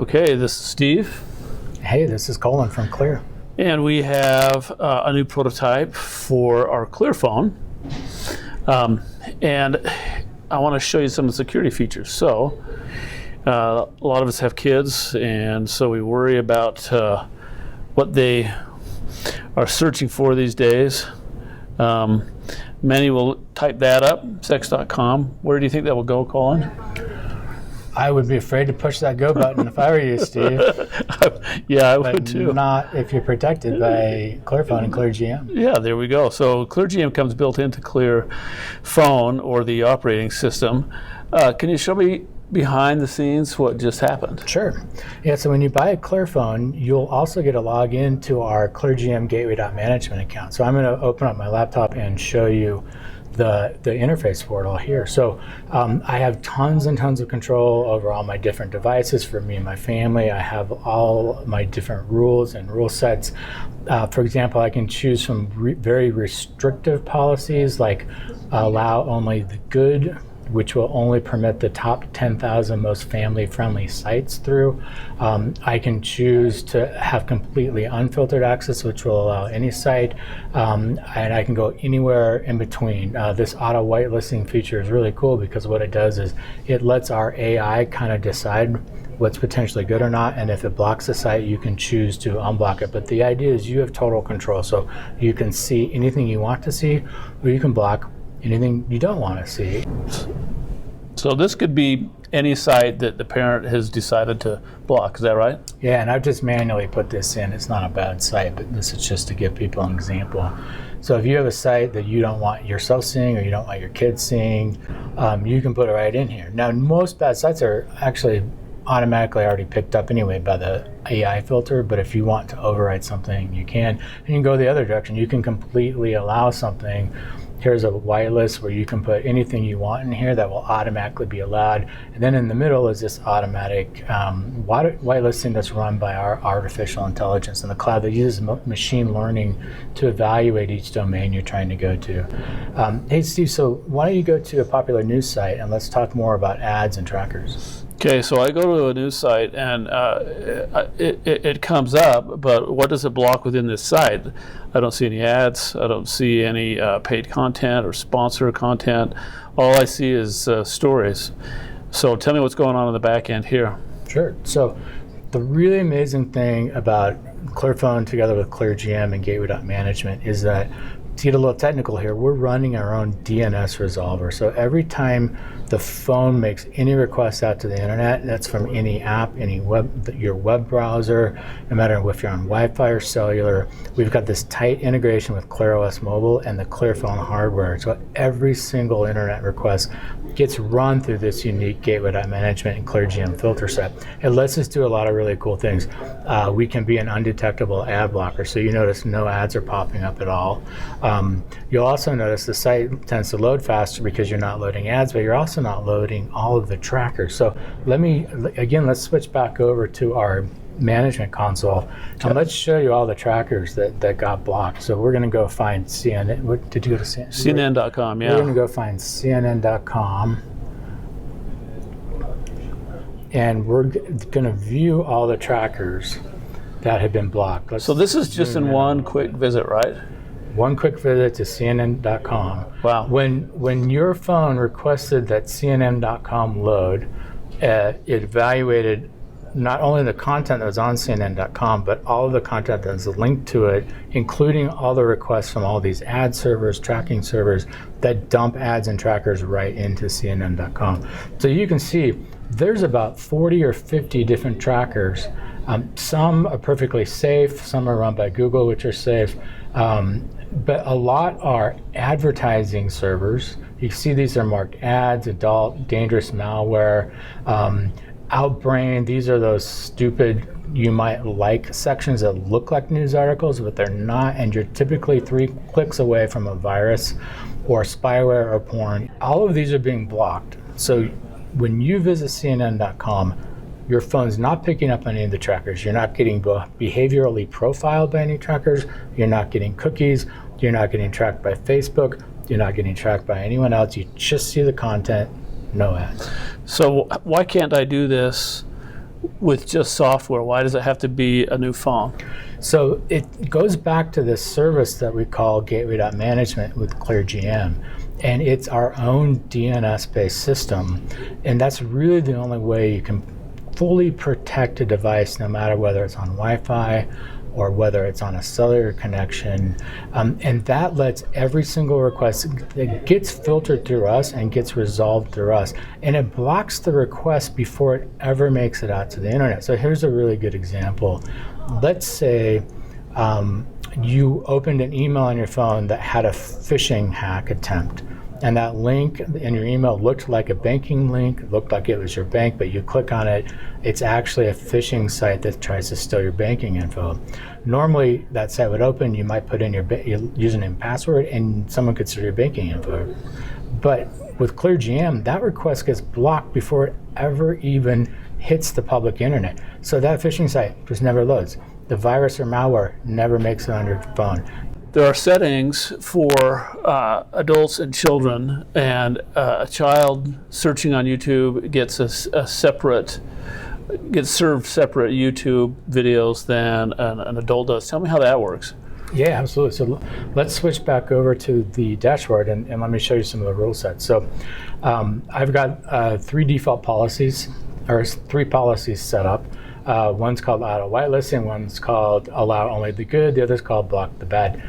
Okay, this is Steve. Hey, this is Colin from Clear. And we have a new prototype for our ClearPHONE. And I want to show you some of the security features. So, a lot of us have kids, and so we worry about what they are searching for these days. Many will type that up, sex.com. Where do you think that will go, Colin? I would be afraid to push that go button if I were you, Steve. Yeah, I would too. But not if you're protected by ClearPHONE and ClearGM. Yeah, there we go. So ClearGM comes built into ClearPHONE or the operating system. Can you show me behind the scenes what just happened? Sure. Yeah, so when you buy a ClearPHONE, you'll also get a login to our ClearGM Gateway.management account. So I'm going to open up my laptop and show you the interface portal here. So I have tons and tons of control over all my different devices for me and my family. I have all my different rules and rule sets. For example, I can choose from very restrictive policies like allow only the good, which will only permit the top 10,000 most family-friendly sites through. I can choose to have completely unfiltered access, which will allow any site, and I can go anywhere in between. This auto whitelisting feature is really cool because what it does is it lets our AI kind of decide what's potentially good or not, and if it blocks the site, you can choose to unblock it. But the idea is you have total control, so you can see anything you want to see, or you can block anything you don't want to see. So this could be any site that the parent has decided to block, is that right? Yeah, and I've just manually put this in. It's not a bad site, but this is just to give people an example. So if you have a site that you don't want yourself seeing or you don't want your kids seeing, you can put it right in here. Now, most bad sites are actually automatically already picked up anyway by the AI filter, but if you want to override something, you can. And you can go the other direction. You can completely allow something. Here's a whitelist where you can put anything you want in here that will automatically be allowed. And then in the middle is this automatic whitelisting that's run by our artificial intelligence in the cloud that uses machine learning to evaluate each domain you're trying to go to. Hey, Steve, so why don't you go to a popular news site and let's talk more about ads and trackers. Okay, so I go to a news site and it comes up, but what does it block within this site? I don't see any ads. I don't see any paid content or sponsor content. All I see is stories. So tell me what's going on in the back end here. Sure. So the really amazing thing about ClearPHONE together with ClearGM and Gateway.management is that, to get a little technical here, we're running our own DNS resolver. So every time the phone makes any request out to the internet, that's from any app, any your web browser, no matter if you're on Wi-Fi or cellular, we've got this tight integration with ClearOS Mobile and the ClearPHONE hardware. So every single internet request gets run through this unique Gateway.management and ClearGM filter set. It lets us do a lot of really cool things. We can be an undetectable ad blocker, so you notice no ads are popping up at all. You'll also notice the site tends to load faster because you're not loading ads, but you're also not loading all of the trackers. So let's switch back over to our management console and let's show you all the trackers that got blocked. So we're going to go find CNN. What did you go to CNN? CNN.com, yeah. We're going to go find CNN.com and we're going to view all the trackers that have been blocked. So this is just in one quick visit, right? One quick visit to CNN.com. Wow. When your phone requested that CNN.com load, it evaluated not only the content that was on CNN.com, but all of the content that was linked to it, including all the requests from all these ad servers, tracking servers that dump ads and trackers right into CNN.com. So you can see there's about 40 or 50 different trackers. Some are perfectly safe, some are run by Google, which are safe. But a lot are advertising servers. You can see these are marked ads, adult, dangerous malware, Outbrain. These are those stupid you might like sections that look like news articles, but they're not, and you're typically 3 clicks away from a virus or spyware or porn. All of these are being blocked. So when you visit CNN.com, your phone's not picking up any of the trackers. You're not getting behaviorally profiled by any trackers. You're not getting cookies. You're not getting tracked by Facebook. You're not getting tracked by anyone else. You just see the content, no ads. So why can't I do this with just software? Why does it have to be a new phone? So it goes back to this service that we call gateway.management with ClearGM. And it's our own DNS-based system. And that's really the only way you can fully protect a device, no matter whether it's on Wi-Fi or whether it's on a cellular connection. And that lets every single request, it gets filtered through us and gets resolved through us. And it blocks the request before it ever makes it out to the internet. So here's a really good example. Let's say you opened an email on your phone that had a phishing hack attempt. And that link in your email looked like a banking link, looked like it was your bank, but you click on it, it's actually a phishing site that tries to steal your banking info. Normally, that site would open, you might put in your username and password, and someone could steal your banking info. But with ClearGM, that request gets blocked before it ever even hits the public internet. So that phishing site just never loads. The virus or malware never makes it on your phone. There are settings for adults and children, and a child searching on YouTube gets gets served separate YouTube videos than an adult does. Tell me how that works. Yeah, absolutely. So let's switch back over to the dashboard and let me show you some of the rule sets. So I've got three default policies, or three policies set up. One's called auto whitelisting, one's called allow only the good, the other's called block the bad.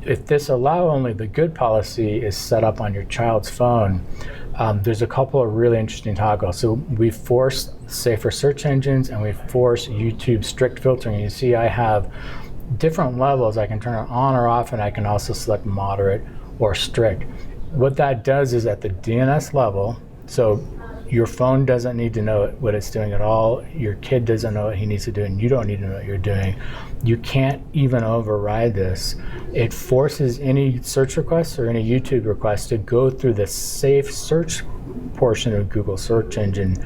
If this allow only the good policy is set up on your child's phone, there's a couple of really interesting toggles. So we force safer search engines and we force YouTube strict filtering. You see I have different levels. I can turn it on or off, and I can also select moderate or strict. What that does is at the DNS level, so your phone doesn't need to know what it's doing at all. Your kid doesn't know what he needs to do, and you don't need to know what you're doing. You can't even override this. It forces any search requests or any YouTube requests to go through the safe search portion of Google search engine,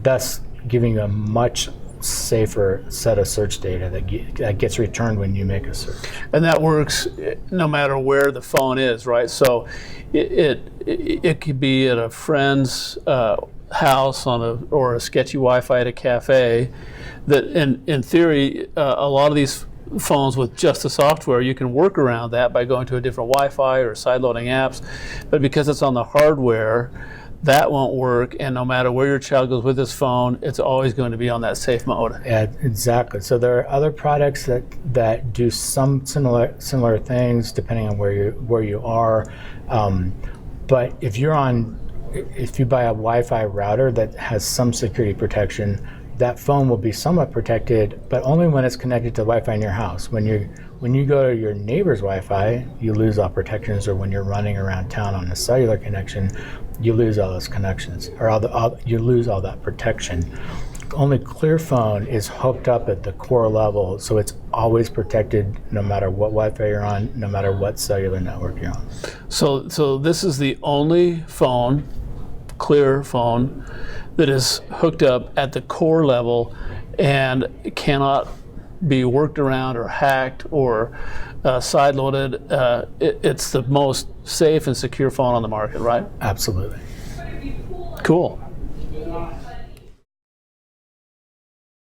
thus giving you a much safer set of search data that gets returned when you make a search. And that works no matter where the phone is, right? So it could be at a friend's house or a sketchy Wi-Fi at a cafe. That in theory, a lot of these phones with just the software, you can work around that by going to a different Wi-Fi or sideloading apps. But because it's on the hardware, that won't work, and no matter where your child goes with this phone, it's always going to be on that safe mode. Yeah, exactly. So there are other products that do some similar things depending on where you are. But if you buy a Wi-Fi router that has some security protection, that phone will be somewhat protected, but only when it's connected to Wi-Fi in your house. When you go to your neighbor's Wi-Fi, you lose all protections, or when you're running around town on a cellular connection, you lose all those connections, or you lose all that protection. Only ClearPHONE is hooked up at the core level, so it's always protected no matter what Wi-Fi you're on, no matter what cellular network you're on. So this is the only phone, ClearPHONE, that is hooked up at the core level and cannot be worked around or hacked or sideloaded. It's the most safe and secure phone on the market, right? Absolutely. Cool.